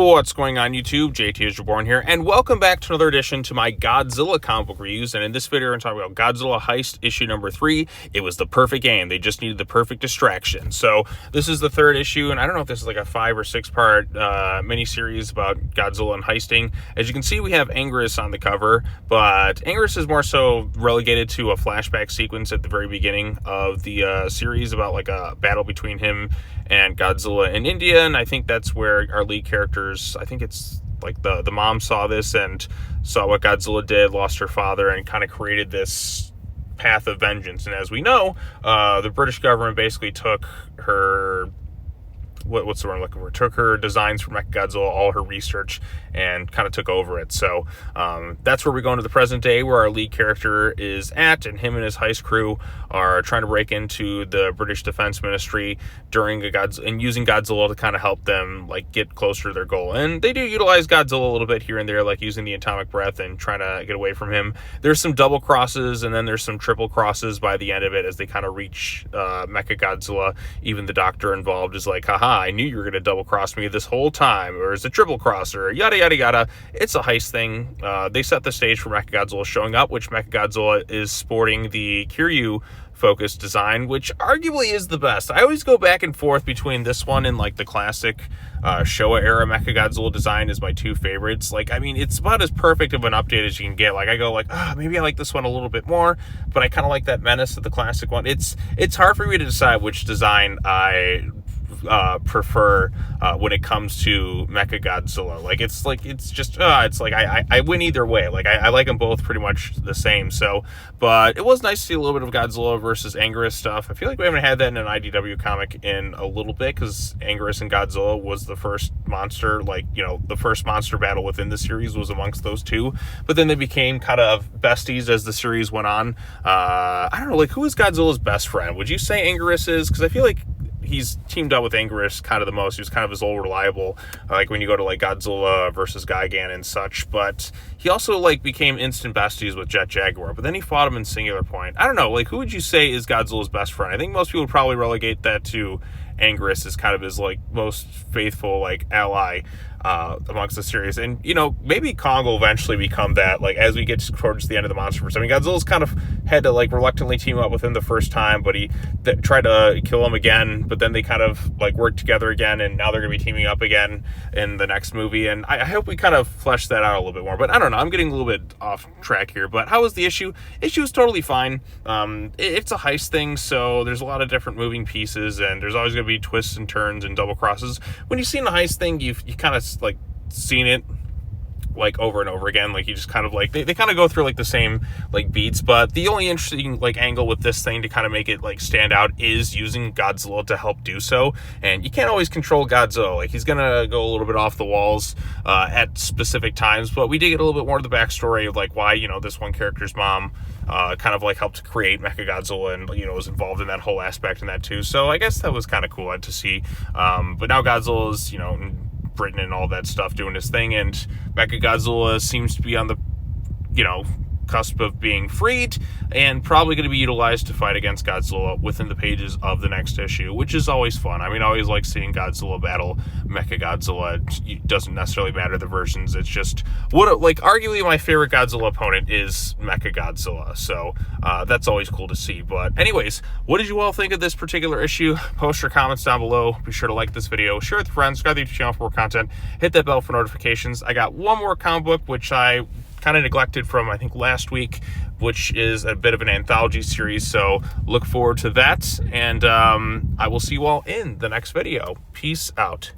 What's going on YouTube? JT is Reborn here, and welcome back to another edition to my Godzilla comic book reviews. And in this video, I'm talking about Godzilla Heist issue number 3. It was the perfect game. They just needed the perfect distraction. So this is the third issue, and I don't know if this is like a 5 or 6 part mini-series about Godzilla and heisting. As you can see, we have Anguirus on the cover, but Anguirus is more so relegated to a flashback sequence at the very beginning of the series about like a battle between him and Godzilla in India, and I think that's where our lead characters, I think it's like the mom saw this and saw what Godzilla did, lost her father, and kind of created this path of vengeance. And as we know, the British government basically took her, what's the word I'm looking for? Took her designs for Mechagodzilla, all her research, and kind of took over it. So that's where we go into the present day, where our lead character is at, and him and his heist crew are trying to break into the British Defense Ministry during and using Godzilla to kind of help them like get closer to their goal. And they do utilize Godzilla a little bit here and there, like using the atomic breath and trying to get away from him. There's some double crosses, and then there's some triple crosses by the end of it as they kind of reach Mechagodzilla. Even the doctor involved is like, haha, I knew you were going to double cross me this whole time, or is a triple crosser, yada yada yada. It's a heist thing. They set the stage for Mechagodzilla showing up, which Mechagodzilla is sporting the Kiryu focused design, which arguably is the best. I always go back and forth between this one and like the classic Showa era Mechagodzilla design is my two favorites. Like, I mean, it's about as perfect of an update as you can get. Like, I go like, maybe I like this one a little bit more, but I kind of like that menace of the classic one. It's hard for me to decide which design I prefer when it comes to Mechagodzilla. Like, it's I win either way. Like, I like them both pretty much the same. So, but it was nice to see a little bit of Godzilla versus Anguirus stuff. I feel like we haven't had that in an IDW comic in a little bit, because Anguirus and Godzilla was the first monster, like, you know, the first monster battle within the series was amongst those two. But then they became kind of besties as the series went on. I don't know, like, who is Godzilla's best friend? Would you say Anguirus is? Because I feel like he's teamed up with Anguirus kind of the most. He was kind of his old reliable, like when you go to like Godzilla versus Gigan and such. But he also like became instant besties with Jet Jaguar, but then he fought him in Singular Point. I don't know, like, who would you say is Godzilla's best friend? I think most people would probably relegate that to Anguirus as kind of his like most faithful like ally amongst the series. And, you know, maybe Kong will eventually become that, like, as we get towards the end of the Monsterverse. I mean, Godzilla's kind of had to like reluctantly team up with him the first time, but he tried to kill him again, but then they kind of like worked together again, and now they're gonna be teaming up again in the next movie. And I hope we kind of flesh that out a little bit more. But I don't know, I'm getting a little bit off track here. But how was the issue? Issue is totally fine. It's a heist thing, so there's a lot of different moving pieces, and there's always gonna be twists and turns and double crosses. When you've seen the heist thing, you kind of like seen it like over and over again. Like, you just kind of like they kind of go through like the same like beats. But the only interesting like angle with this thing to kind of make it like stand out is using Godzilla to help do so. And you can't always control Godzilla. Like, he's gonna go a little bit off the walls at specific times. But we did get a little bit more of the backstory of like why, you know, this one character's mom kind of like helped create Mechagodzilla, and, you know, was involved in that whole aspect in that too. So I guess that was kind of cool to see. But now Godzilla's, you know, Britain and all that stuff doing his thing, and Mechagodzilla seems to be on the, you know, cusp of being freed, and probably going to be utilized to fight against Godzilla within the pages of the next issue, which is always fun. I mean, I always like seeing Godzilla battle Mechagodzilla. It doesn't necessarily matter the versions. It's just like arguably my favorite Godzilla opponent is Mechagodzilla. So that's always cool to see. But anyways, what did you all think of this particular issue? Post your comments down below. Be sure to like this video, share it with friends, subscribe to the YouTube channel for more content, hit that bell for notifications. I got one more comic book which I kind of neglected from, I think, last week, which is a bit of an anthology series, so look forward to that, and I will see you all in the next video. Peace out.